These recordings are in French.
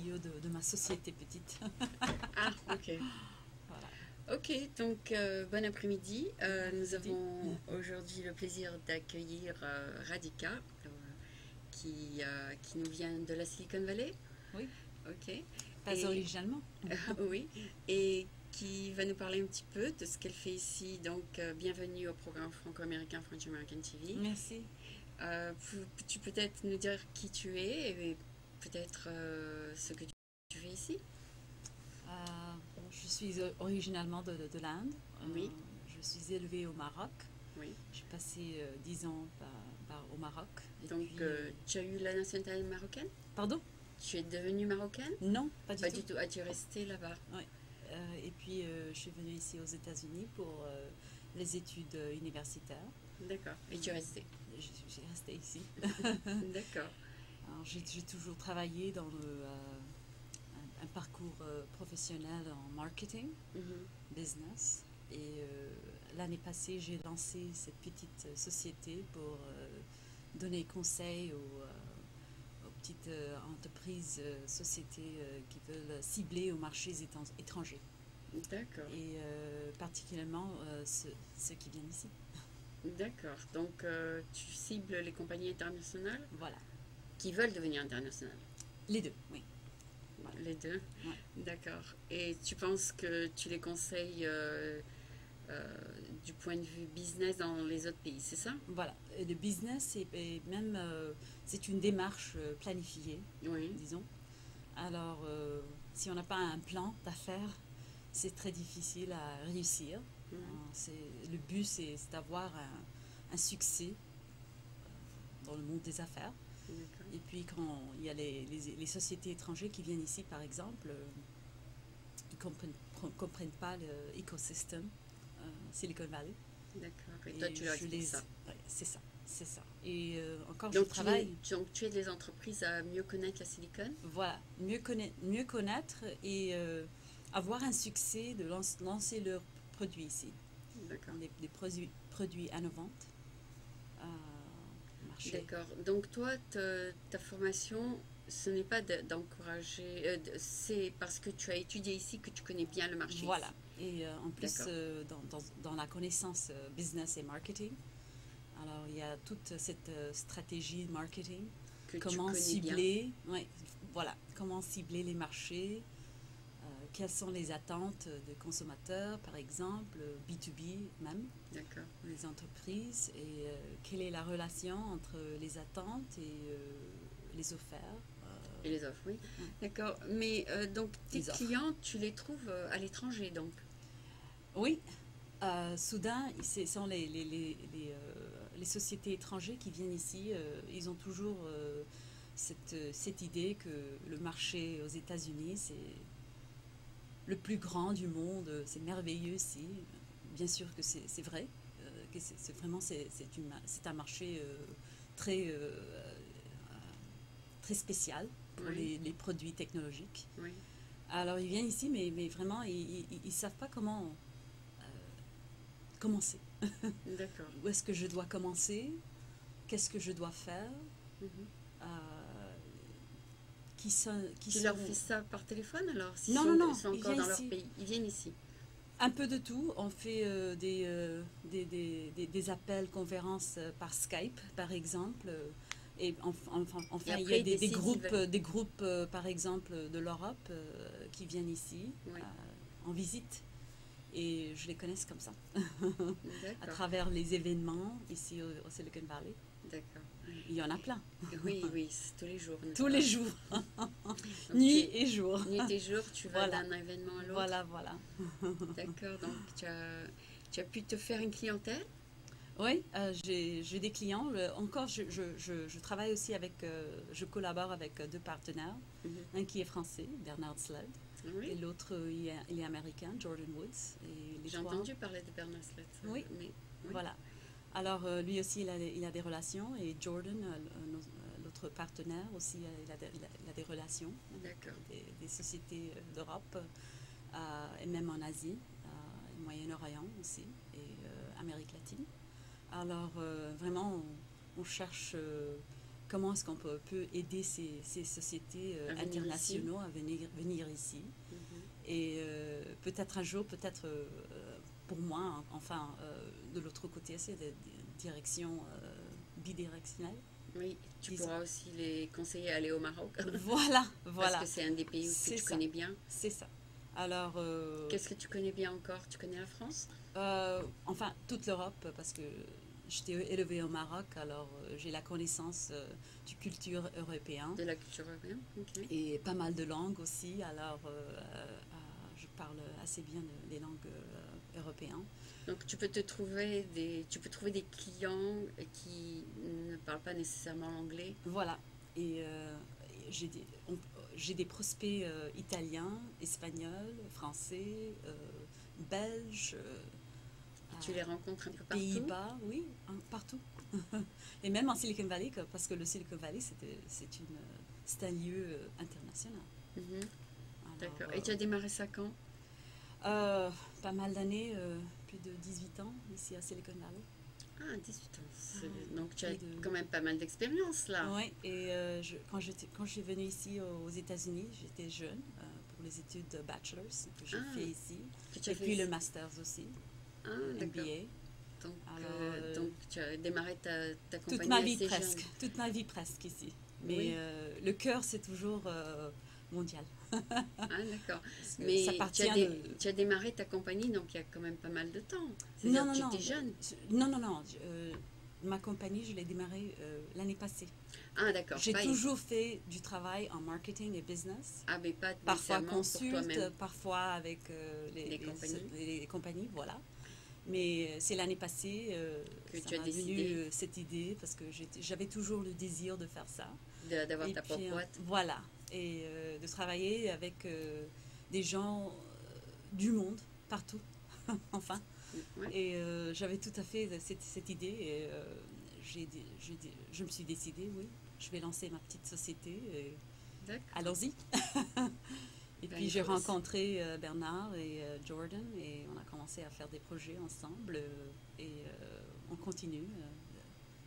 CEO de ma société petite. Ah, ok. Voilà. Ok, donc bon après-midi. Nous Après-midi. avons aujourd'hui le plaisir d'accueillir Radhika, qui nous vient de la Silicon Valley. Oui, Ok. pas Et originalement. oui, et qui va nous parler un petit peu de ce qu'elle fait ici. Donc, bienvenue au programme franco-américain French American TV. Merci. Peux-tu peut-être nous dire qui tu es et peut-être ce que tu fais ici? Bon, je suis originalement de l'Inde. Oui, Je suis élevée au Maroc. oui. J'ai passé 10 ans au Maroc. Et Donc, puis, tu as eu la nationalité marocaine? pardon? Tu es devenue marocaine? Non, pas du Pas tout. du tout. As-tu resté là-bas? Ouais. Et puis, je suis venue ici aux États-Unis pour les études universitaires. D'accord. Et tu es restée? J'ai resté ici. D'accord. Alors, j'ai toujours travaillé dans un parcours professionnel en marketing, Mhm. business. Et l'année passée, j'ai lancé cette petite société pour donner conseil aux petites entreprises, sociétés qui veulent cibler aux marchés étrangers. D'accord. Et particulièrement ceux qui viennent ici. D'accord. Donc, tu cibles les compagnies internationales Voilà. qui veulent devenir internationales. Les deux, oui. Voilà. Les deux. Ouais. D'accord. Et tu penses que tu les conseilles du point de vue business dans les autres pays, c'est ça? Voilà. Et le business, et même, c'est une démarche planifiée, Oui. disons. Alors, si on n'a pas un plan d'affaires, c'est très difficile à réussir. Mhm. Le but, c'est d'avoir un succès dans le monde des affaires. D'accord. Et puis, quand il y a les sociétés étrangères qui viennent ici, par exemple, ils ne comprennent pas l'écosystème Silicon Valley. D'accord. Et toi, tu leur Je expliques ça. ouais, c'est ça, c'est ça. Et encore, je Donc travaille. donc, tu aides les entreprises à mieux connaître la silicone? Voilà, mieux connaître et avoir un succès de lancer leurs produits ici. D'accord. Des produits innovants au marché. D'accord. Donc toi, ta formation, ce n'est pas d'encourager, c'est parce que tu as étudié ici que tu connais bien le marché Voilà. ici. Et en plus, D'accord. dans la connaissance business et marketing, alors il y a toute cette stratégie de marketing, Que tu comment connais bien. cibler, ouais, voilà, comment cibler les marchés, quelles sont les attentes des consommateurs, par exemple, B2B même, D'accord. les entreprises, et quelle est la relation entre les attentes et les offertes. Et les offres, oui. Ouais, D'accord. Mais donc tes les offres. clients, tu les trouves à l'étranger, donc. Oui, soudain, ce sont les sociétés étrangères qui viennent ici. Ils ont toujours cette idée que le marché aux États-Unis, c'est le plus grand du monde, c'est merveilleux ici. Bien sûr que c'est vrai, que c'est vraiment c'est un marché très, très spécial pour Oui. les produits technologiques. Oui. Alors ils viennent ici, mais vraiment, ils ne savent pas comment commencer. D'accord. Où est-ce que je dois commencer? Qu'est-ce que je dois faire? Mhm. euh, qui Tu leur sont... fais ça par téléphone alors, s'ils Non, sont, non, ils non, sont ils encore viennent dans leur ici. pays? Ils viennent ici. Un peu de tout. On fait des appels, conférences par Skype, par exemple. Et Et enfin, il y a après, ils décident s'ils veulent. des groupes par exemple, de l'Europe qui viennent ici Oui. en visite. Et je les connais comme ça, à D'accord. travers les événements ici au Silicon Valley. D'accord. Il y en a plein, Oui, oui, c'est tous les jours, n'est-ce tous les pas? jours, Donc nuit et jour. nuit et jour, tu vas Voilà, d'un événement à l'autre. voilà, voilà. D'accord, donc tu as pu te faire une clientèle? Oui, j'ai des clients. Encore, je travaille aussi avec, je collabore avec deux partenaires. Mhm. Un qui est français, Bernard Sled, et Oui, l'autre, il est américain, Jordan Woods. Et les j'ai trois, entendu parler de Bernard Slett, oui, mais oui, voilà. Alors, lui aussi, il a des relations, et Jordan, l'autre partenaire aussi, il a des relations avec d'accord. des sociétés d'Europe, et même en Asie, Moyen-Orient aussi, et Amérique latine. Alors, vraiment, on cherche comment est-ce qu'on peut aider ces sociétés internationaux à venir ici. Et peut-être un jour, peut-être pour moi, enfin, de l'autre côté, c'est des directions bidirectionnelles. Oui, tu pourras aussi les conseiller à aller au Maroc. Voilà. Parce que c'est un des pays que tu connais bien. C'est ça. Alors, qu'est-ce que tu connais bien encore? Tu connais la France? Enfin, toute l'Europe, parce que j'étais élevée au Maroc, alors j'ai la connaissance du culture européenne. De la culture européenne, ok. Et pas mal de langues aussi, alors je parle assez bien les langues européennes. Donc tu peux trouver des clients qui ne parlent pas nécessairement l'anglais. Voilà. Et j'ai des prospects italiens, espagnols, français, belges. Tu les rencontres un peu partout? Pays-Bas, oui, partout. Et même en Silicon Valley, parce que le Silicon Valley, c'est un lieu international. D'accord. Et tu as démarré ça quand? Pas mal d'années, plus de 18 ans ici à Silicon Valley. Ah, 18 ans. Donc tu as quand même pas mal d'expérience là. Oui, et quand je suis venue ici aux États-Unis, j'étais jeune pour les études de bachelor's que j'ai fait ici. Et puis le master's aussi, MBA. Donc tu as démarré ta compagnie toute ma vie assez presque, jeune. toute ma vie presque ici. Mais Oui. le cœur, c'est toujours mondial. Ah, d'accord. Mais tu as démarré ta compagnie, donc il y a quand même pas mal de temps. C'est-à-dire que tu étais jeune. Non. Ma compagnie, je l'ai démarrée l'année passée. Ah, d'accord. J'ai toujours fait du travail en marketing et business. Ah, mais pas parfois consulte, parfois avec les compagnies, voilà. Mais c'est l'année passée que ça tu as m'a décidé venu cette idée parce que j'avais toujours le désir de faire ça. D'avoir ta propre boîte. Voilà. Et de travailler avec des gens du monde, partout, enfin. Ouais. Et j'avais tout à fait cette idée et je me suis décidée, oui, je vais lancer ma petite société. Allons-y. Et puis j'ai rencontré Bernard et Jordan et on a commencé à faire des projets ensemble et on continue.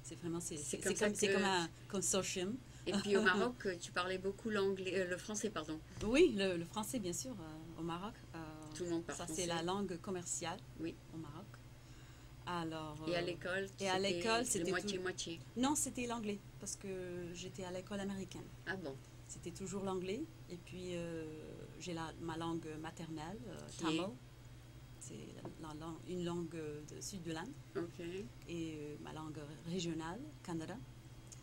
C'est comme un consortium. Et puis au Maroc, tu parlais beaucoup le français, pardon. Oui, le français, bien sûr, au Maroc. Tout le monde parle français. Ça, c'est la langue commerciale au Maroc. Alors, et à l'école, c'était moitié-moitié. Non, c'était l'anglais, parce que j'étais à l'école américaine. Ah bon? C'était toujours l'anglais. Et puis, j'ai ma langue maternelle, Tamil. C'est une langue du sud de l'Inde. Okay. Et ma langue régionale, Kannada.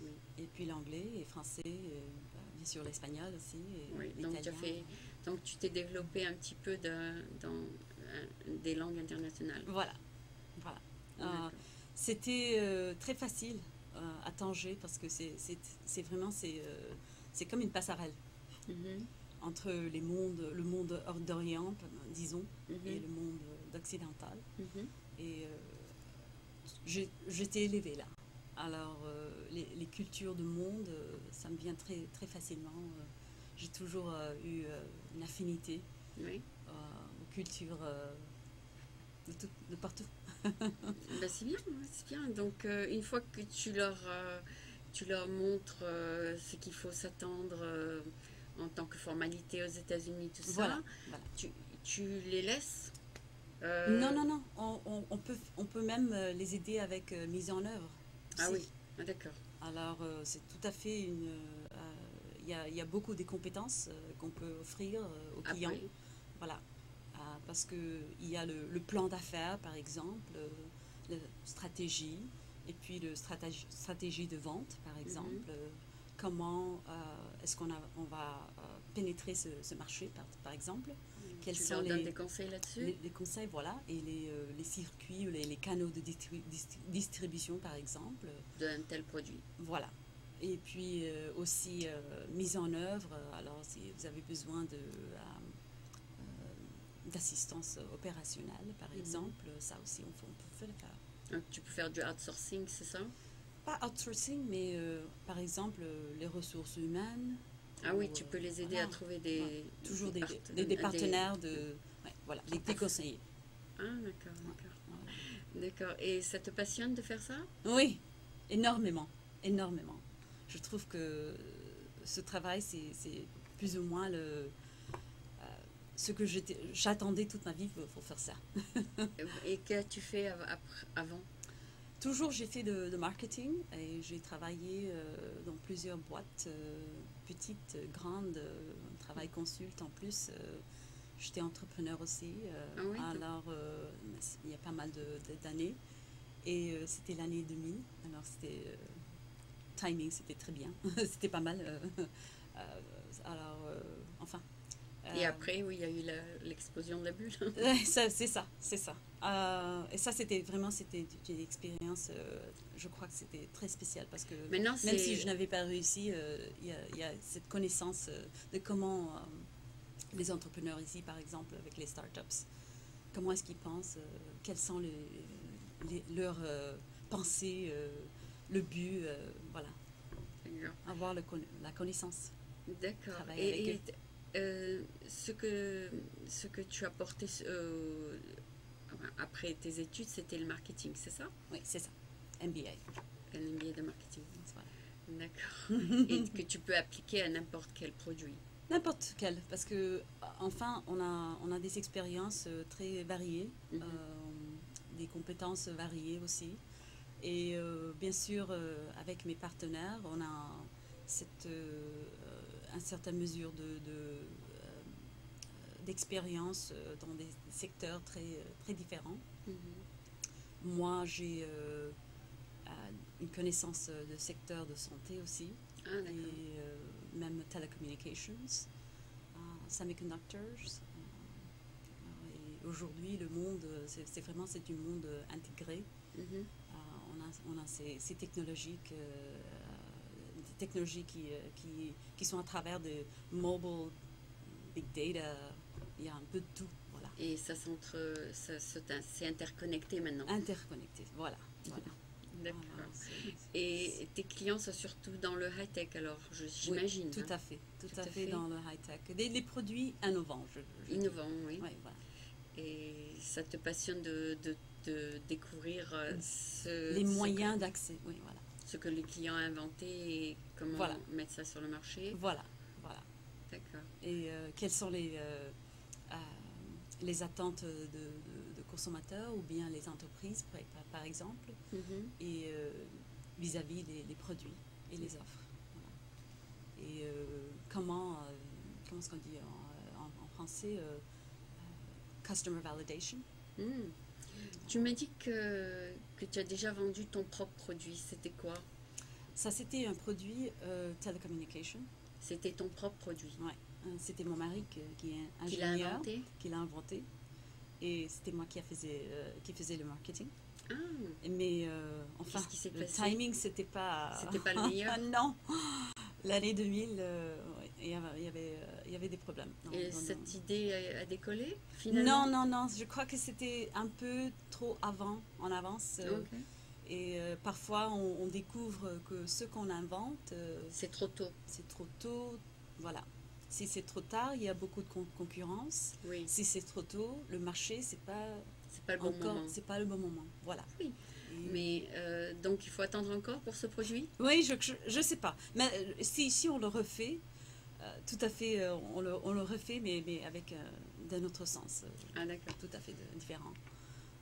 Oui. Et puis l'anglais et français, bien sûr l'espagnol aussi. Et oui, l'italien. Donc tu t'es développé un petit peu dans des langues internationales. Voilà. C'était très facile à Tanger parce que c'est vraiment c'est comme une passerelle entre le monde d'Orient, disons, et le monde occidental. Et j'étais élevée là. Alors les cultures du monde, ça me vient très, très facilement. J'ai toujours eu une affinité aux cultures de partout. Ben, c'est bien. Donc une fois que tu leur montres ce qu'il faut s'attendre en tant que formalité aux États-Unis, tout ça, voilà. Tu les laisses Non. On peut même les aider avec mise en œuvre. Ah oui, d'accord. Alors c'est tout à fait il y a beaucoup de compétences qu'on peut offrir aux clients. Après. Voilà. Parce qu'il y a le plan d'affaires, par exemple, la stratégie, et puis le stratégie de vente, par exemple. Comment est-ce qu'on va pénétrer ce marché, par exemple. Quels sont leur donnes des conseils là-dessus? Les conseils, voilà. Et les circuits, les canaux de distribution, par exemple. D'un tel produit. Voilà. Et puis aussi mise en œuvre. Alors, si vous avez besoin d'assistance opérationnelle, par exemple, ça aussi, on peut le faire. Donc, tu peux faire du outsourcing, c'est ça? Pas outsourcing, mais par exemple, les ressources humaines. Ah oui, tu peux les aider à trouver des partenaires, des conseillers. Ah, d'accord. D'accord. Et ça te passionne de faire ça? Oui, énormément. je trouve que ce travail, c'est plus ou moins ce que j'attendais toute ma vie pour faire ça. Et qu'as-tu fait avant? Toujours, j'ai fait de marketing et j'ai travaillé dans plusieurs boîtes, petites, grandes, travail consulte en plus. J'étais entrepreneur aussi, Ah oui, alors il y a pas mal d'années. Et c'était l'année 2000, alors c'était timing, c'était très bien, c'était pas mal. Alors, enfin. Et après, oui, il y a eu l'explosion de la bulle. C'est ça, c'est ça. Et ça, c'était une expérience, je crois que c'était très spécial parce que Maintenant, même si je n'avais pas réussi, il y a cette connaissance de comment les entrepreneurs ici, par exemple, avec les startups, comment est-ce qu'ils pensent, quelles sont leurs pensées, le but, voilà. Avoir la connaissance. D'accord. Et ce que tu as porté après tes études, c'était le marketing, c'est ça? Oui, c'est ça. MBA. Un MBA de marketing. Voilà. D'accord. Et que tu peux appliquer à n'importe quel produit. N'importe quel, parce que enfin, on a des expériences très variées, des compétences variées aussi. Et bien sûr, avec mes partenaires, on a une certaine mesure d'expérience dans des secteurs très différents. Moi, j'ai une connaissance de secteur de santé aussi, et même telecommunications, semiconductors. Et aujourd'hui, le monde, c'est un monde intégré. On a ces technologies, des technologies qui sont à travers de mobile, big data, il y a un peu de tout. Voilà. Et c'est interconnecté maintenant. Interconnecté, voilà. D'accord. Et tes clients sont surtout dans le high-tech, alors, j'imagine. Oui, tout à fait. Tout à fait dans le high-tech. Des produits innovants, innovants, oui. Ouais, voilà. Et ça te passionne de découvrir les moyens d'accès, oui, voilà. Ce que les clients ont inventé et comment mettre ça sur le marché. Voilà. D'accord. Et quelles sont les attentes de consommateurs ou bien les entreprises, par exemple, et vis-à-vis des produits et les offres. Voilà. Et comment est-ce qu'on dit en français, customer validation. Tu m'as dit que tu as déjà vendu ton propre produit. C'était quoi? Ça, c'était un produit telecommunication. C'était ton propre produit? Oui. C'était mon mari qui est ingénieur, qui l'a inventé. Et c'était moi qui faisait le marketing. Ah. Mais enfin, qu'est-ce qui s'est le passé? timing, c'était pas le meilleur. Non. L'année 2000, il y avait des problèmes. Et cette idée a décollé finalement? Non. Je crois que c'était un peu trop en avance. Okay. Et parfois, on découvre que ce qu'on invente... c'est trop tôt. C'est trop tôt, voilà. Si c'est trop tard, il y a beaucoup de concurrence. Oui. Si c'est trop tôt, le marché, c'est pas le bon moment. C'est pas le bon moment, voilà. Oui. Mais donc, il faut attendre encore pour ce produit? Oui, je sais pas. Mais si on le refait, tout à fait, on le refait, mais avec d'un autre sens. Ah, d'accord. Tout à fait différent.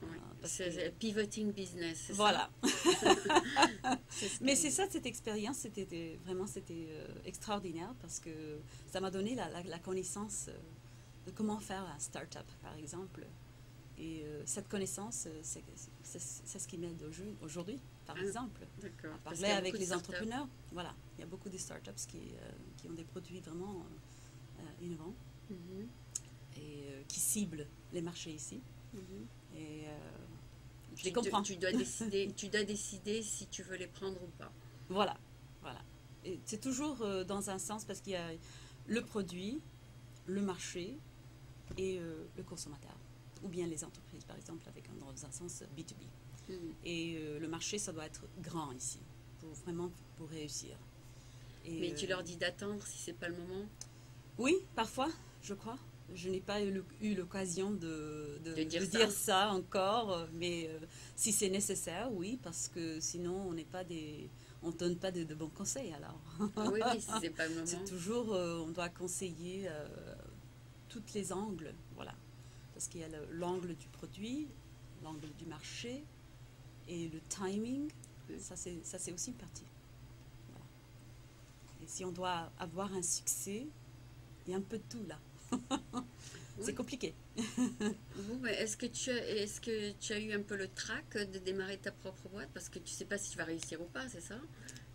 Ouais. C'est pivoting business, c'est voilà. Ça? Mais c'est ça, cette expérience, c'était extraordinaire parce que ça m'a donné la connaissance de comment faire un start-up, par exemple. Et cette connaissance, c'est ce qui m'aide aujourd'hui, par exemple. D'accord. À parler avec les entrepreneurs. Voilà. Il y a beaucoup de startups qui ont des produits vraiment innovants et qui ciblent les marchés ici. Et je les comprends. Tu dois décider si tu veux les prendre ou pas. Voilà. Et c'est toujours dans un sens parce qu'il y a le produit, le marché et le consommateur. Ou bien les entreprises, par exemple, dans un sens B2B. Et le marché, ça doit être grand ici, pour réussir. Et, mais tu leur dis d'attendre si c'est pas le moment? Oui, parfois, je crois. Je n'ai pas eu l'occasion de dire ça encore, mais si c'est nécessaire, oui, parce que sinon on n'est pas on ne donne pas de bons conseils alors. Ah oui, oui, c'est pas le moment. C'est toujours, on doit conseiller toutes les angles, voilà. Parce qu'il y a l'angle du produit, l'angle du marché et le timing. Oui. Ça, c'est aussi une partie. Voilà. Et si on doit avoir un succès, il y a un peu de tout là. C'est Oui. compliqué. Bon, mais est-ce que tu as eu un peu le trac de démarrer ta propre boîte parce que tu sais pas si tu vas réussir ou pas, c'est ça?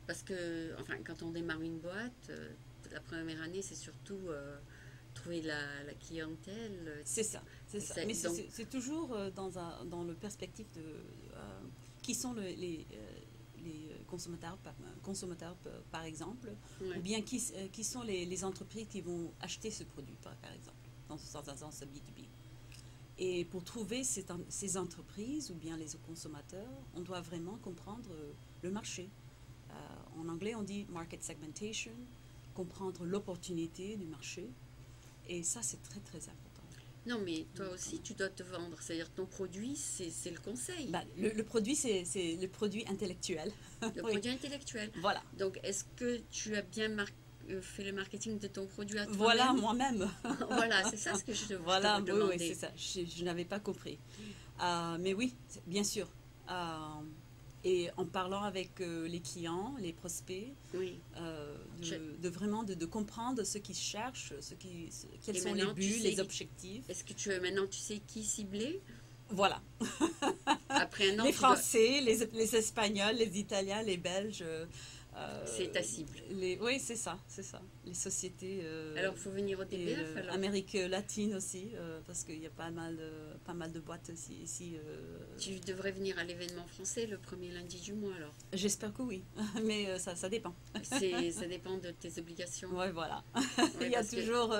Parce que, enfin, quand on démarre une boîte, la première année, c'est surtout trouver la clientèle. C'est ça, c'est ça. Mais Donc, c'est toujours dans le perspective de qui sont les consommateurs, par exemple, ou ouais. bien qui sont les entreprises qui vont acheter ce produit, par exemple, dans ce B2B. Et pour trouver ces entreprises ou bien les consommateurs, on doit vraiment comprendre le marché. En anglais, on dit market segmentation, comprendre l'opportunité du marché. Et ça, c'est très, très important. Non, mais toi aussi, tu dois te vendre. C'est-à-dire ton produit, c'est le conseil, Bah, le produit, c'est le produit intellectuel. le Oui, produit intellectuel. voilà. Donc, est-ce que tu as bien fait le marketing de ton produit à Voilà, toi-même? moi-même. Voilà, c'est ça ce que je Voilà, te oui, oui, c'est demandais. ça. Je n'avais pas compris. Mais oui, bien sûr. Et en parlant avec les clients, les prospects, Oui. Je- de vraiment de comprendre ce qu'ils cherchent, quels Et sont les maintenant, tu buts, les sais, objectifs. est-ce que maintenant tu sais qui cibler? Voilà. Après un an, Les tu dois, Français, les Espagnols, les Italiens, les Belges. c'est ta cible. Oui, c'est ça, c'est ça. Les sociétés Alors, il faut venir au et DBF alors. Amérique latine aussi, parce qu'il y a pas mal de boîtes ici. Tu devrais venir à l'événement français le premier lundi du mois alors. J'espère que oui, mais ça dépend. Ça dépend de tes obligations. Ouais, voilà. Il Oui, y a parce que toujours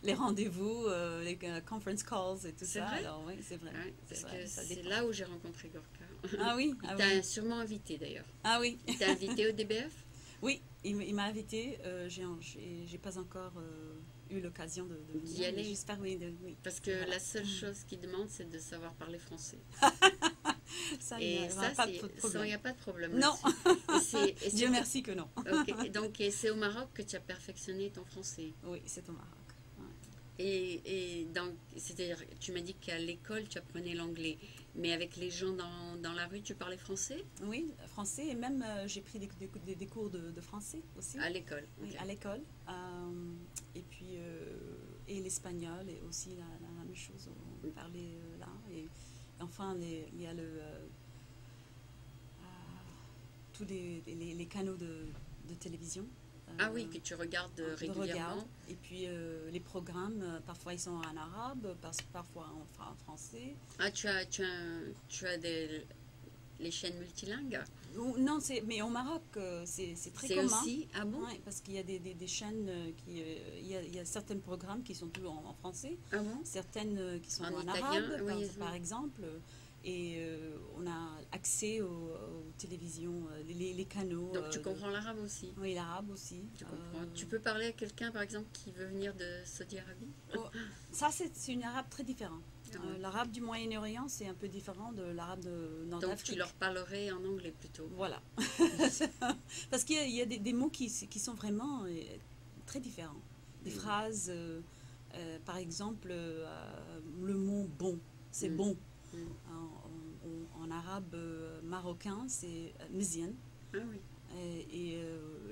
les rendez-vous, les conference calls et tout c'est ça. vrai. Alors oui, c'est vrai, Ouais, c'est parce vrai, que ça c'est dépend. là où j'ai rencontré Gorka. Ah oui, Il ah t'a oui, sûrement invité d'ailleurs. ah oui, Il t'a invité au DBF? oui. Il m'a invité. J'ai pas encore eu l'occasion de D'y venir, mais aller. j'espère oui, oui. Parce que Voilà. la seule chose qu'il demande, c'est de savoir parler français. Ça, il n'y Et aura ça, pas de il problème. n'y a pas de problème Non, là-dessus. Et c'est Dieu merci que non. ok. Et c'est au Maroc que tu as perfectionné ton français. Oui, c'est au Maroc. Ouais. C'est-à-dire, tu m'as dit qu'à l'école, tu apprenais l'anglais. Mais avec les gens dans la rue, tu parlais français? Oui, français et même j'ai pris des cours de français aussi. À l'école. Oui, Ok. à l'école. Et puis, et l'espagnol et aussi la même chose, on parlait là. Et enfin, il y a tous les canaux de télévision. Ah oui, que tu regardes De regard. régulièrement. Et puis, les programmes, parfois ils sont en arabe, parfois en français. Ah, tu as les chaînes multilingues? Non, mais au Maroc, c'est très C'est commun. aussi. Ah bon? Ouais, parce qu'il y a des chaînes il y a certains programmes qui sont toujours en français, Ah bon? certaines qui sont En en italien? arabe, Oui. par exemple. Et on a accès aux télévisions, les canaux. Donc tu comprends l'arabe aussi. Oui, l'arabe aussi. Tu comprends. Tu peux parler à quelqu'un, par exemple, qui veut venir de Saudi Arabie? Oh, ça, c'est une arabe très différente. Ah ouais. L'arabe du Moyen-Orient, c'est un peu différent de l'arabe de Donc Nord-Afrique. tu leur parlerais en anglais plutôt. Voilà. Parce qu'il y a des mots qui sont vraiment très différents. Des Mm. phrases, par exemple, le mot bon, c'est Mm. bon. Mm. En arabe marocain, c'est mizyan. Ah oui. Et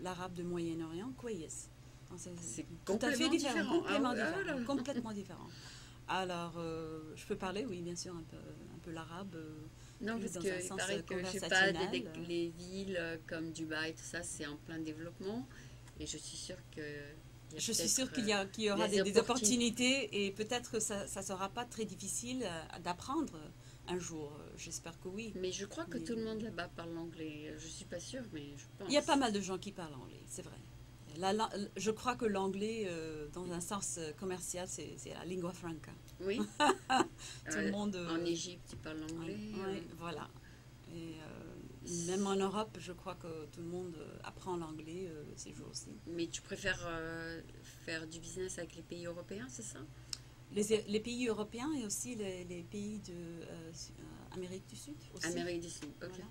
l'arabe de Moyen-Orient, kwayes. Donc, C'est tout à fait complètement différent, différent. complètement Ah, différent, voilà. complètement différent. Alors, je peux parler, oui, bien sûr, un peu l'arabe, Non, plus parce dans un qu'il sens paraît que, je sais pas, conversationnel. les villes comme Dubaï, tout ça, c'est en plein développement. Et je suis sûre que il y a Je suis sûre peut-être qu'il y aura des des opportunités et peut-être que ça ne sera pas très difficile d'apprendre un jour. J'espère que oui. Mais je crois que Mais tout le monde là-bas parle anglais. Je suis pas sûre, mais je pense. il y a pas mal de gens qui parlent anglais, c'est vrai. Je crois que l'anglais, dans un sens commercial, c'est la lingua franca. Oui. Tout le monde. En Égypte, ils parlent anglais. Oui, voilà. Et même en Europe, je crois que tout le monde apprend l'anglais ces jours-ci. Mais tu préfères faire du business avec les pays européens, c'est ça? les pays européens et aussi les pays de Amérique du Sud aussi. Amérique du Sud, ok. Voilà.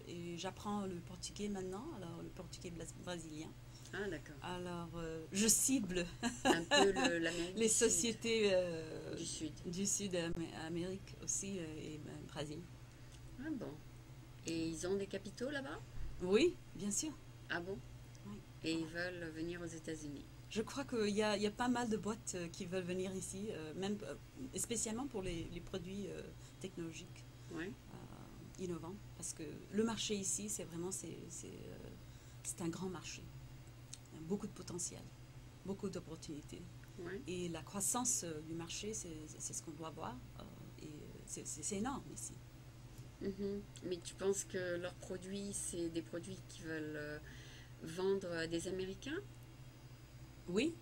Et j'apprends le portugais maintenant, alors le portugais brésilien. Ah, d'accord. Alors, je cible Un peu l'Amérique les du Sud. sociétés Du Sud. du Sud Amérique aussi et Brésil. Ah bon. Et ils ont des capitaux là-bas? Oui, bien sûr. Ah bon? Oui. Et ils veulent venir aux États-Unis. Je crois qu'il y a pas mal de boîtes qui veulent venir ici, même spécialement pour les produits technologiques Ouais. innovants, parce que le marché ici, c'est vraiment c'est un grand marché, beaucoup de potentiel, beaucoup d'opportunités, Ouais. et la croissance du marché, c'est ce qu'on doit voir, et c'est énorme ici. Mhm. Mais tu penses que leurs produits, c'est des produits qu'ils veulent vendre à des Américains? Oui,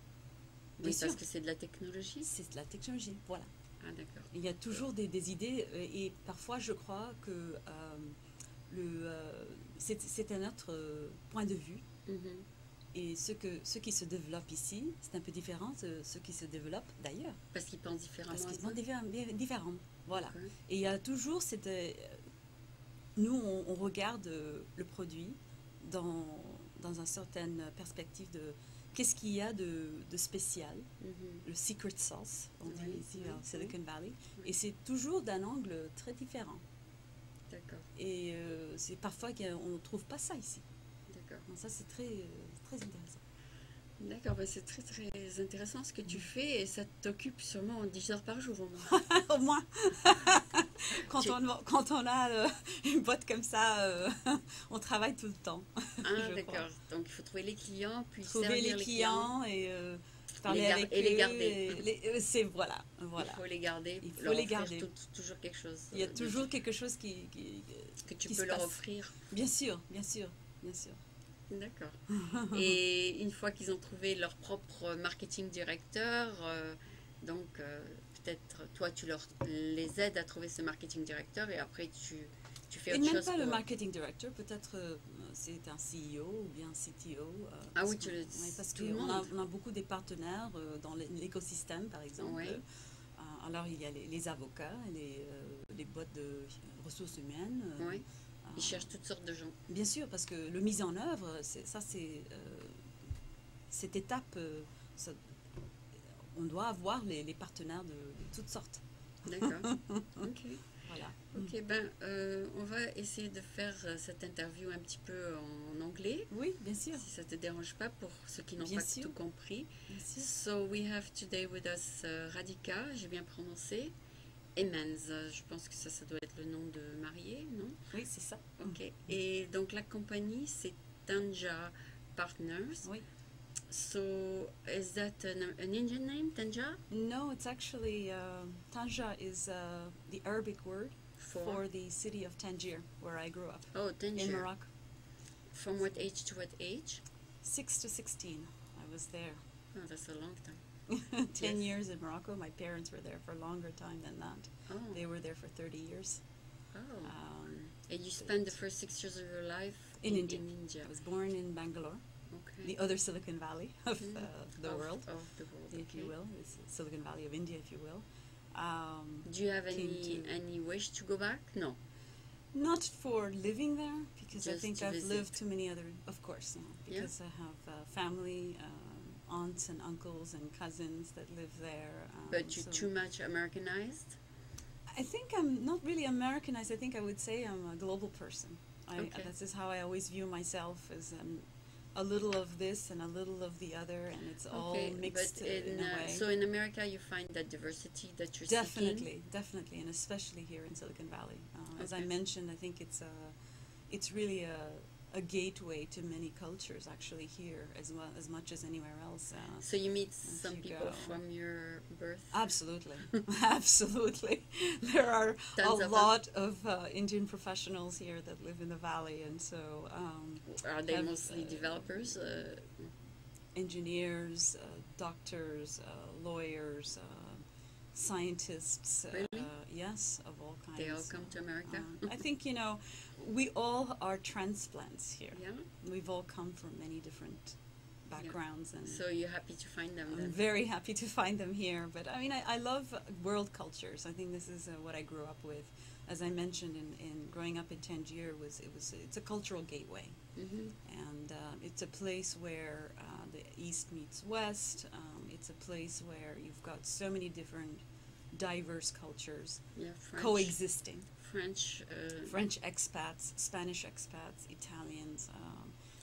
bien Oui, sûr, parce que c'est de la technologie. c'est de la technologie, voilà. Ah, d'accord. Il y a toujours des idées et parfois je crois que c'est un autre point de vue Mhm. et ce qui se développe ici, c'est un peu différent de ce qui se développe d'ailleurs. Parce qu'ils pensent différemment. Parce qu'ils un sont peu. différents. Voilà. Ok. Et il y a toujours cette... nous, on regarde le produit dans une certaine perspective de qu'est-ce qu'il y a de spécial, Mhm. le secret sauce, on dit Oui, ici oui, en Silicon Valley. Oui. Et c'est toujours d'un angle très différent. D'accord, Et c'est parfois qu'on ne trouve pas ça ici. d'accord. Donc ça, c'est très intéressant. D'accord, bah c'est très très intéressant ce que tu fais et ça t'occupe sûrement 10 heures par jour au moins. Au moins, quand, Tu- quand on a une boîte comme ça, on travaille tout le temps. Ah, je crois. d'accord. Donc il faut trouver les clients, puis Trouver servir les les clients. clients et parler avec Et les eux. garder. C'est voilà. Il faut les garder, Il faut leur les offrir garder. toujours quelque chose. Il y a de toujours différent quelque chose que tu qui peux se leur passe. offrir. Bien sûr, bien sûr, bien sûr. D'accord. Et une fois qu'ils ont trouvé leur propre marketing directeur, donc peut-être toi tu les aides à trouver ce marketing directeur et après tu fais Et autre même chose pas pour le eux. marketing director, peut-être c'est un CEO ou bien un CTO. Ah oui, parce tout le qu'on monde. on a beaucoup de partenaires dans l'écosystème, par exemple. Oui. Alors, il y a les avocats, les boîtes de ressources humaines. Oui. Ils cherchent toutes sortes de gens. Bien sûr, parce que le mise en œuvre, c'est cette étape, on doit avoir les partenaires de toutes sortes. D'accord. Ok. Voilà. Ok, on va essayer de faire cette interview un petit peu en anglais, Oui, bien sûr. si ça te dérange pas pour ceux qui n'ont Bien pas sûr. tout compris. Bien sûr. So we have today with us Radhika, j'ai bien prononcé, Emmons. Je pense que ça doit être le nom de mariée, non? Oui, c'est ça. Ok. Et donc la compagnie c'est Tanja Partners. Oui. So is that an Indian name, Tanja? No, it's actually, Tanja is the Arabic word for the city of Tangier, where I grew up, Oh, in Tangier. Morocco. From what age to what age? 6 to 16, I was there. Oh, that's a long time. 10 Yes. years in Morocco. My parents were there for a longer time than that. Oh, They were there for 30 years. oh. Um, And you spent the first 6 years of your life In India. In India. I was born in Bangalore, Okay. the other Silicon Valley of the world, Of the world, if you okay. will. It's Silicon Valley of India, if you will. Do you have Came any wish to go back? No. Not for living there, because I Just think to I've visit. lived too many other, of course, because I have family, aunts and uncles and cousins that live there. But you're so too much Americanized? I think I'm not really Americanized. I think I would say I'm a global person. Okay. This is how I always view myself, as a little of this and a little of the other, and it's all mixed but in a way. so in America you find that diversity that you're Definitely, definitely, and especially here in Silicon Valley. As I Okay. mentioned, I think it's really a gateway to many cultures actually here as much as anywhere else. seeking. So you meet some you people go. from your birth? Absolutely, absolutely. There are Tons a of them? lot of Indian professionals here that live in the valley, and so Are they have, mostly developers? engineers, doctors, lawyers, scientists. Really? Yes, of all kinds. They all come to America? I think, we all are transplants here. Yeah? We've all come from many different backgrounds. backgrounds. And so you're happy to find them then? I'm very happy to find them here. But I mean, I love world cultures. I think this is what I grew up with. As I mentioned, in growing up in Tangier, it's a cultural gateway, and it's a place where the East meets West. It's a place where you've got so many different, diverse cultures coexisting. French expats, Spanish expats, Italians,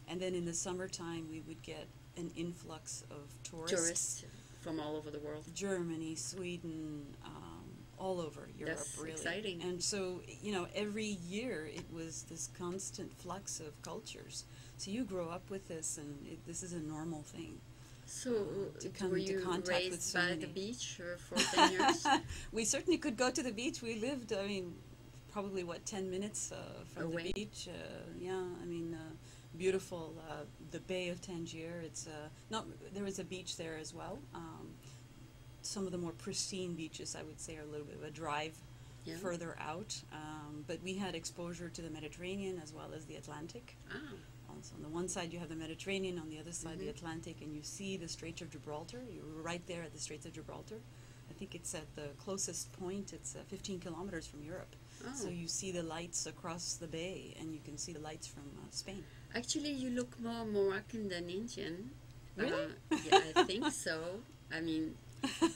and then in the summertime we would get an influx of tourists from all over the world. Germany, Sweden, all over Europe. That's really exciting. And so, every year it was this constant flux of cultures. So you grow up with this, and this is a normal thing. So to come were into you contact with raised so by many. the beach for 10 years? We certainly could go to the beach. We lived, probably 10 minutes from away? the beach. Beautiful. The Bay of Tangier. It's there is a beach there as well. Some of the more pristine beaches, I would say, are a little bit of a drive further out. But we had exposure to the Mediterranean as well as the Atlantic. So on the one side you have the Mediterranean, on the other side the Atlantic, and you see the Straits of Gibraltar. You're right there at the Straits of Gibraltar. I think it's at the closest point. It's 15 kilometers from Europe. So you see the lights across the bay, and you can see the lights from Spain. Actually, you look more Moroccan than Indian. Really? Yeah, I think so. I mean,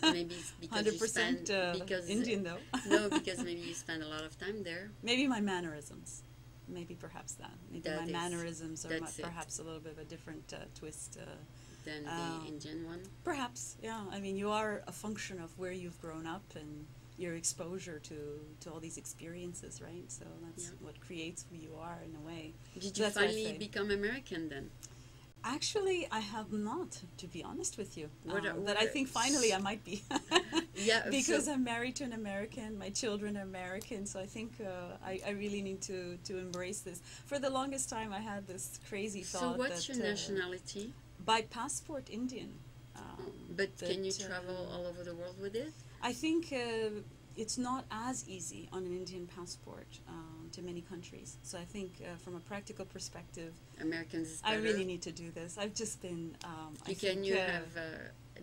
maybe it's because 100% Indian, though. No, because maybe you spend a lot of time there. Maybe my mannerisms. Maybe perhaps that. Maybe That my is- mannerisms are that's it. perhaps a little bit of a different twist. Than the Indian one. Perhaps, yeah. I mean, you are a function of where you've grown up and your exposure to all these experiences, right? So that's what creates who you are in a way. Did you That's what I finally say. become American then? Actually, I have not, to be honest with you. What but I think finally I might be. Yeah, Because so- I'm married to an American, my children are American, so I think I really need to embrace this. For the longest time, I had this crazy So thought what's that your nationality? by passport Indian. But can you that, travel all over the world with it? I think it's not as easy on an Indian passport to many countries. So I think from a practical perspective, Americans is I better. really need to do this. I've just been. Can you have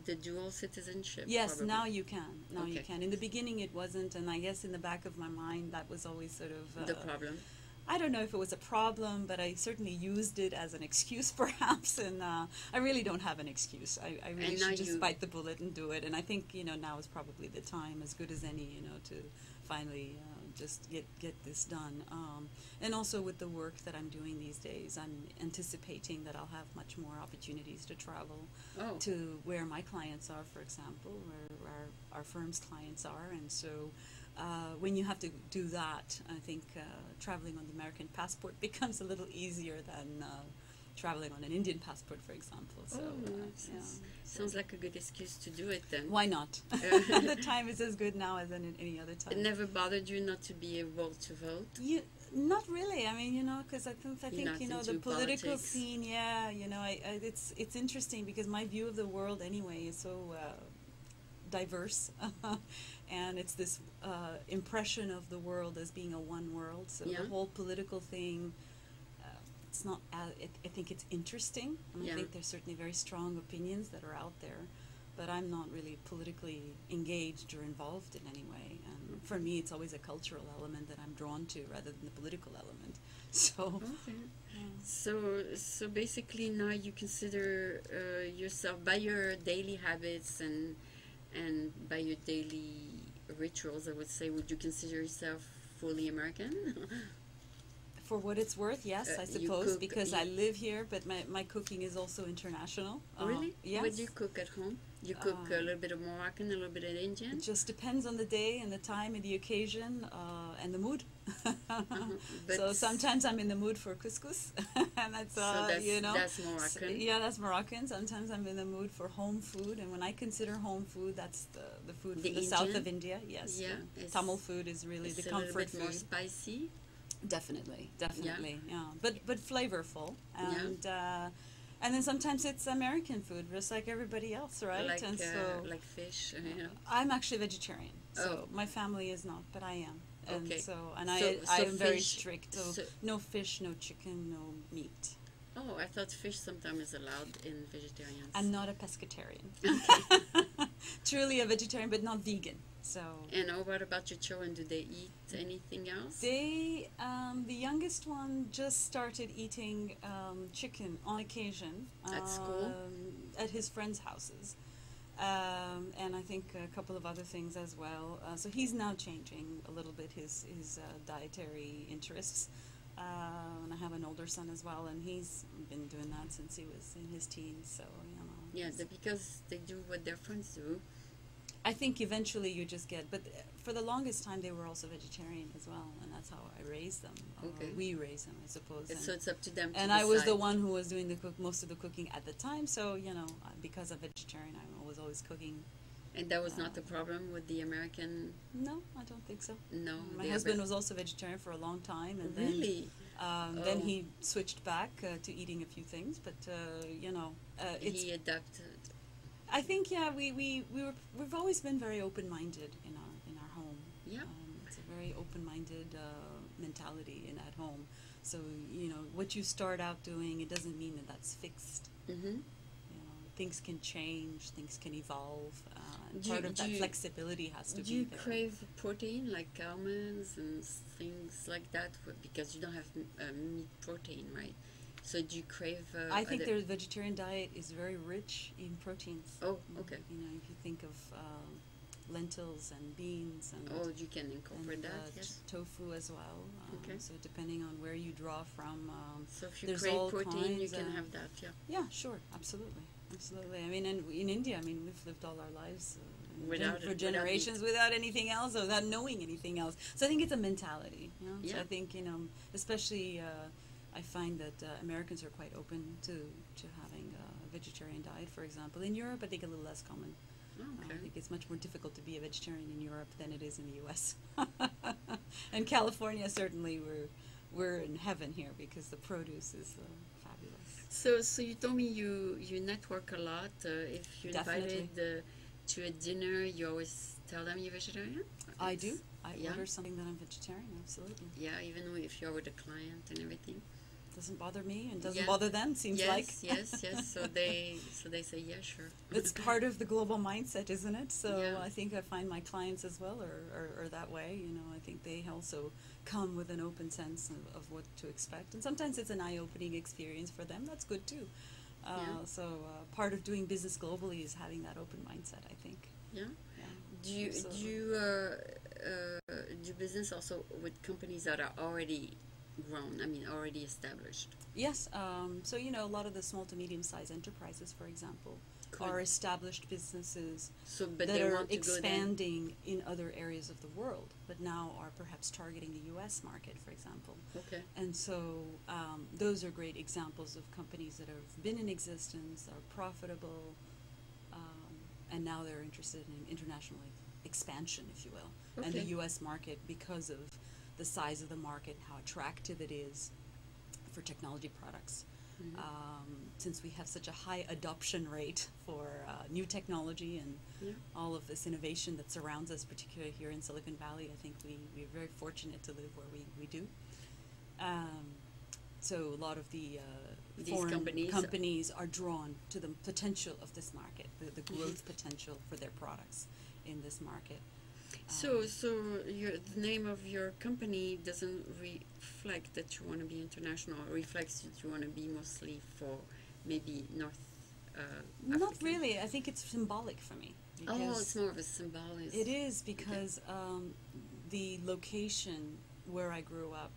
the dual citizenship? Yes, probably? now you can. Now you Okay. can. In the beginning, it wasn't, and I guess in the back of my mind, that was always sort of The problem. I don't know if it was a problem, but I certainly used it as an excuse, perhaps. And I really don't have an excuse. I really And now should just you- bite the bullet and do it. And I think now is probably the time, as good as any, to finally just get this done. And also with the work that I'm doing these days, I'm anticipating that I'll have much more opportunities to travel to where my clients are, for example, where our firm's clients are. And so when you have to do that, I think traveling on the American passport becomes a little easier than traveling on an Indian passport, for example. So, Sounds like a good excuse to do it then. why not? The time is as good now as any other time. It never bothered you not to be able to vote? Not really. I mean, because I think not the into political politics. scene. Yeah, it's interesting because my view of the world anyway is so diverse, and it's this impression of the world as being a one world. So the whole political thing, it's not. I think it's interesting, and I think there's certainly very strong opinions that are out there, but I'm not really politically engaged or involved in any way. And for me, it's always a cultural element that I'm drawn to rather than the political element. So. Okay. So basically now you consider yourself, by your daily habits and by your daily rituals, I would say, would you consider yourself fully American? For what it's worth, yes, I you suppose, cook- because you- I live here, but my cooking is also international. Really? Yes. What do you cook at home? You cook a little bit of Moroccan, a little bit of Indian? It just depends on the day and the time and the occasion and the mood. But So sometimes I'm in the mood for couscous, and that's, that's Moroccan. Yeah, that's Moroccan. Sometimes I'm in the mood for home food, and when I consider home food, that's the food The from the south Indian? of India. Yes, Yeah, the it's- Tamil food is really the It's a little comfort bit more food. spicy. Definitely, yeah. But flavorful, and then sometimes it's American food, just like everybody else, right? Like, and so like fish, I'm actually vegetarian, so Oh. my family is not, but I am, and Okay. so So I am very fish- strict. So so- no fish, no chicken, no meat. Oh, I thought fish sometimes is allowed in vegetarians. I'm not a pescatarian. Okay. Truly a vegetarian, but not vegan. So. And what about your children? Do they eat anything else? They, the youngest one just started eating chicken on occasion. At school? At his friends' houses. And I think a couple of other things as well. So he's now changing a little bit his dietary interests. And I have an older son as well, and he's been doing that since he was in his teens. So, you know. Yeah, because they do what their friends do. I think eventually you just get, but for the longest time they were also vegetarian as well, and that's how I raised them. Okay. We raised them, I suppose. So it's up to them to and decide. I was the one who was doing most of the cooking at the time, so, you know, because I'm vegetarian, I was always cooking. And that was not the problem with the American? No, I don't think so. No. My husband was also vegetarian for a long time, and really? Then he switched back to eating a few things, but, you know. He adapted. I think, yeah, we've always been very open-minded in our home. Yeah. It's a very open-minded mentality at home. So, you know, what you start out doing, it doesn't mean that that's fixed. Mm-hmm. You know, things can change, things can evolve, and part of that flexibility has to be there. Do you crave protein, like almonds and things like that? Because you don't have meat protein, right? So do you crave? I think their vegetarian diet is very rich in proteins. Oh, okay. You know, if you think of lentils and beans and you can incorporate that. Yes. Tofu as well. Okay. So depending on where you draw from, so if you there's crave all protein, you kinds, can have that. Yeah. Yeah, sure, absolutely. I mean, in India, I mean, we've lived all our lives for generations without anything else, or without knowing anything else. So I think it's a mentality. You know? Yeah. So I think, you know, especially. I find that Americans are quite open to having a vegetarian diet, for example. In Europe, I think a little less common. Okay. I think it's much more difficult to be a vegetarian in Europe than it is in the U.S. And California, certainly, we're in heaven here because the produce is fabulous. So you told me you network a lot. If you're invited to a dinner, you always tell them you're vegetarian? I do. I order something that I'm vegetarian, absolutely. Yeah, even if you're with a client and everything. Doesn't bother me and doesn't bother them, seems like. Yes. So they say, yeah, sure. It's part of the global mindset, isn't it? So yeah. I think I find my clients as well are that way. You know, I think they also come with an open sense of what to expect. And sometimes it's an eye-opening experience for them. That's good too. So part of doing business globally is having that open mindset, I think. Yeah. Do you do business also with companies that are already grown, already established? Yes. So, you know, a lot of the small to medium-sized enterprises, for example, are established businesses that are expanding in other areas of the world, but now are perhaps targeting the U.S. market, for example. Okay. And so those are great examples of companies that have been in existence, are profitable, and now they're interested in international expansion, if you will. Okay. And the U.S. market, because of the size of the market, how attractive it is for technology products. Mm-hmm. Since we have such a high adoption rate for new technology and all of this innovation that surrounds us, particularly here in Silicon Valley, I think we're very fortunate to live where we do. So a lot of the foreign companies are drawn to the potential of this market, the growth potential for their products in this market. So the name of your company doesn't reflect that you want to be international. It reflects that you want to be mostly for maybe North Africa. Not really. I think it's symbolic for me. It's more of a symbolic. It is because the location where I grew up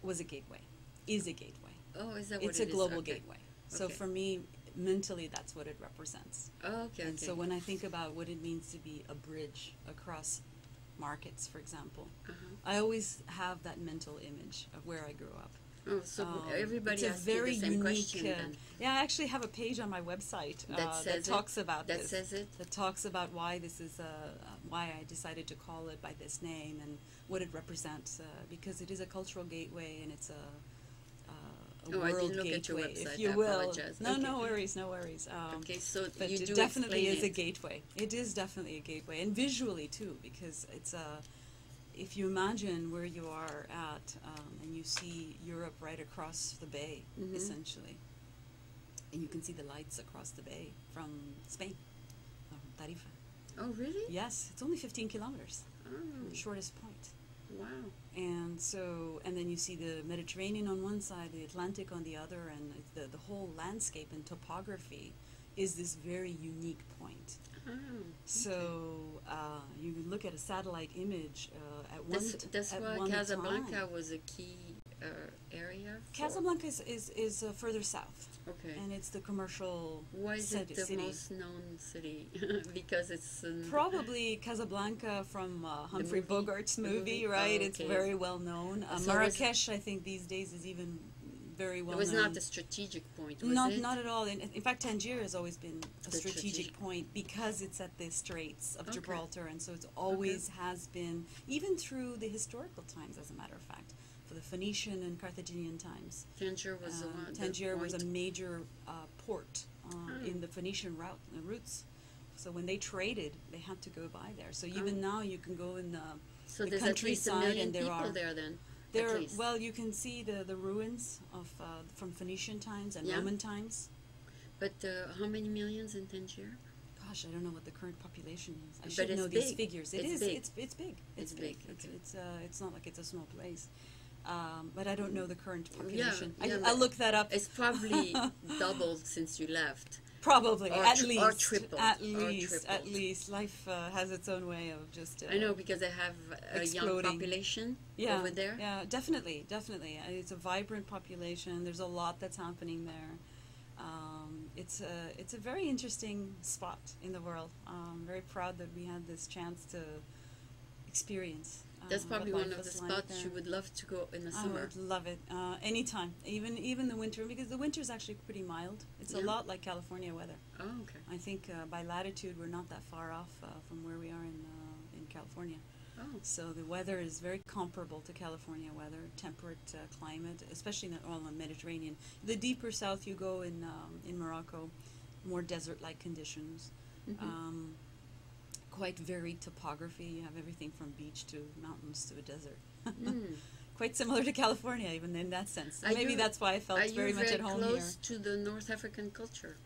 was a gateway. Is a gateway. Oh, is that what it is? It's a global gateway. So for me, mentally, that's what it represents. Oh, okay. And so when I think about what it means to be a bridge across markets, for example, I always have that mental image of where I grew up. Oh, so everybody asks you the same question then. Yeah, I actually have a page on my website that talks about this. That says it? That talks about why this is why I decided to call it by this name and what it represents, because it is a cultural gateway and it's a world I didn't look gateway, at your website. if you I will. apologize. No worries. Okay, so but you do it definitely is it. a gateway. It is definitely a gateway, and visually too, because it's if you imagine where you are at, and you see Europe right across the bay, essentially, and you can see the lights across the bay from Spain, Tarifa. Oh, really? Yes, it's only 15 kilometers, Oh, shortest point. wow. And then you see the Mediterranean on one side, the Atlantic on the other, and the whole landscape and topography is this very unique point. Oh, So you can look at a satellite image at one that's at why one Casablanca time. was a key area. Casablanca is further south, Okay. and it's the commercial Why is it the city. most known city? Because it's Probably Casablanca from Humphrey movie? Bogart's The movie, movie? right? Oh, It's okay. very well known. So it was- Marrakesh, I think these days is even very well it was known. not a strategic point, was Not, it? not at all. In fact, Tangier has always been a The strategic strategic- point because it's at the Straits of Okay. Gibraltar, and so it's always has been, even through the historical times, as a matter of fact, for the Phoenician and Carthaginian times. Tangier was the one. Tangier the was a point. major port in the Phoenician routes. So when they traded, they had to go by there. So even now, you can go in So the there's at least a countryside, million and there people are there then. there. At least. Well, you can see the ruins of from Phoenician times and Yeah. Roman times. But how many millions in Tangier? Gosh, I don't know what the current population is. I But should it's know these big. figures. It It's is. big. It's big. It's big, It's okay. it's not like it's a small place. But I don't know the current Yeah, population. yeah, I'll but look that up. It's probably doubled since you left. Probably or at tri- least or tripled, at or least at tripled. least life has its own way of just. I know because they have a young exploding. population Yeah, over there. Yeah, definitely. It's a vibrant population. There's a lot that's happening there. It's a very interesting spot in the world. I'm very proud that we had this chance to experience. That's probably what one life of the was like spots there. you would love to go in the I summer. would love it anytime, even the winter, because the winter is actually pretty mild. It's a Yeah. lot like California weather. Oh, okay. I think by latitude we're not that far off from where we are in California. Oh, So the weather is very comparable to California weather, temperate climate, especially in the Mediterranean. The deeper south you go in Morocco, more desert-like conditions. mhm. Quite varied topography. You have everything from beach to mountains to a desert. Mm. Quite similar to California, even in that sense. So Are maybe you- that's why I felt Are you very much at home here. close to the North African culture?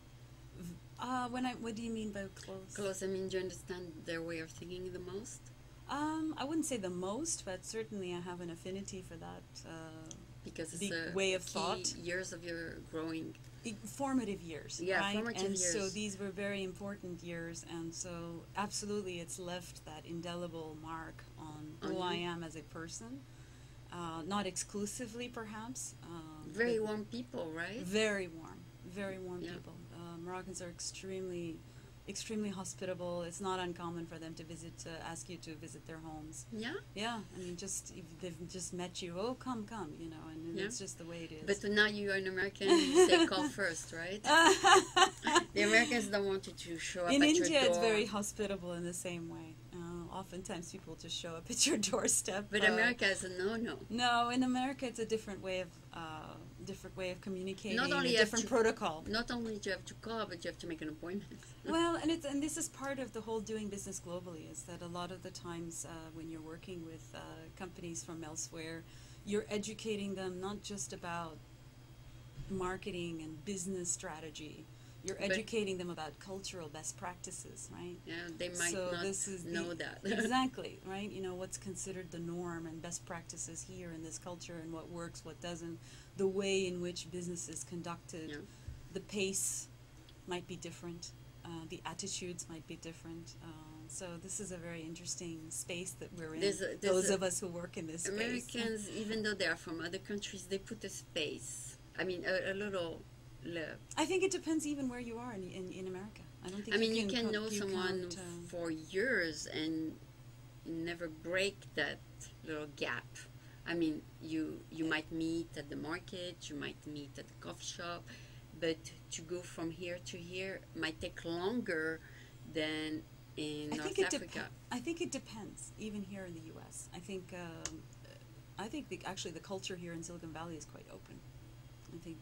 What do you mean by close? Close, I mean, do you understand their way of thinking the most? I wouldn't say the most, but certainly I have an affinity for that Because it's the a way of key thought. years of your growing. Formative years, Yeah, right? formative and so years. these were very important years, and so absolutely it's left that indelible mark on On who I you. am as a person. Not exclusively, perhaps. Very but warm people, right? very warm Yeah. people. Moroccans are extremely hospitable. It's not uncommon for them to ask you to visit their homes. Yeah, Yeah, I mean, if they've just met you, oh, come, and Yeah. it's just the way it is. but now you are an American, you say call first, right? The Americans don't want you to show up In at India, your door. it's very hospitable in the same way. Oftentimes, people just show up at your doorstep. But America is a no-no. No, in America, it's a different way of communicating. Not only a you have different to- protocol. Not only do you have to call, but you have to make an appointment. Well, and this is part of the whole doing business globally. Is that a lot of the times when you're working with companies from elsewhere, you're educating them not just about marketing and business strategy. You're But- educating them about cultural best practices, right? Yeah, they might So not this is know that. Exactly, right? You know, what's considered the norm and best practices here in this culture, and what works, what doesn't, the way in which business is conducted, Yeah. the pace might be different, the attitudes might be different. So this is a very interesting space that we're in. There's Those a- of us who work in this space. Americans, even though they are from other countries, they put a space. I mean, a little. I think it depends even where you are in America. I don't think I mean, you can co- know you someone can't, for years and never break that little gap. I mean, you might meet at the market, you might meet at the coffee shop, but to go from here to here might take longer than in I North think it Africa. I think it depends, even here in the U.S. I think actually the culture here in Silicon Valley is quite open. I think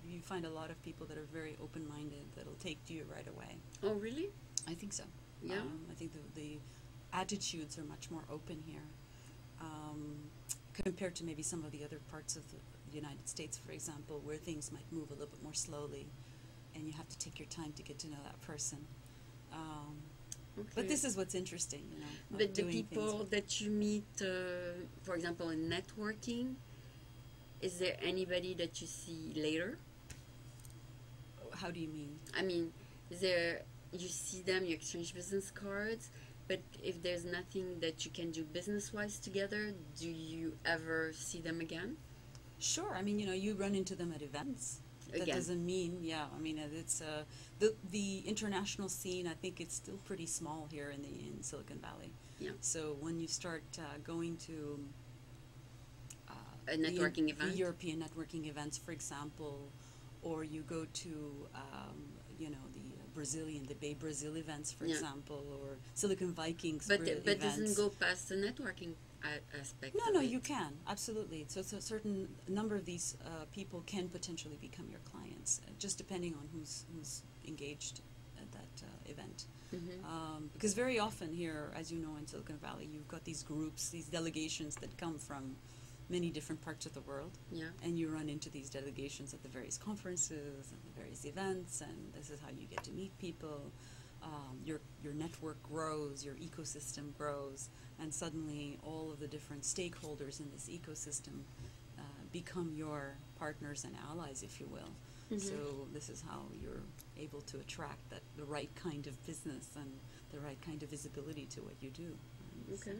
you find a lot of people that are very open-minded that'll take to you right away. Oh, really? I think so. Yeah. I think the attitudes are much more open here. compared to maybe some of the other parts of the United States, for example, where things might move a little bit more slowly, and you have to take your time to get to know that person. Okay. But this is what's interesting, you know. But the doing people things. that you meet, for example, in networking, is there anybody that you see later? How do you mean? I mean, is there, you see them, you exchange business cards, but if there's nothing that you can do business-wise together, do you ever see them again? Sure. I mean, you know, you run into them at events. That Again. doesn't mean, yeah. I mean, it's the international scene. I think it's still pretty small here in Silicon Valley. Yeah. So when you start going to A networking event? the European networking events, for example, or you go to you know, the Bay Brazil events, for Yeah. example, or Silicon Vikings But events. doesn't go past the networking aspect. No, of no, it. you can, absolutely. So a certain number of these people can potentially become your clients, just depending on who's engaged at that event. Mhm. Because very often here, as you know, in Silicon Valley, you've got these groups, these delegations that come from many different parts of the world, Yeah. and you run into these delegations at the various conferences and the various events, and this is how you get to meet people. Your network grows, your ecosystem grows, and suddenly all of the different stakeholders in this ecosystem become your partners and allies, if you will. Mhm. So this is how you're able to attract the right kind of business and the right kind of visibility to what you do. And Okay.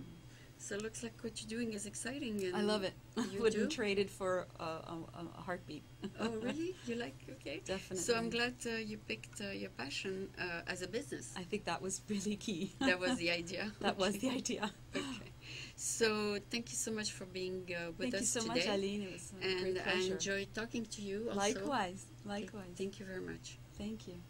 So it looks like what you're doing is exciting. And I love it. You Wouldn't do? trade it for a heartbeat. Oh, really? You like? Okay. Definitely. So I'm glad you picked your passion as a business. I think that was really key. That was the idea. That was Okay. the idea. Okay. So thank you so much for being with Thank you us so today. much, Aline. It was a And great I pleasure. enjoyed talking to you also. Likewise. Okay, Likewise. thank you very much. Thank you.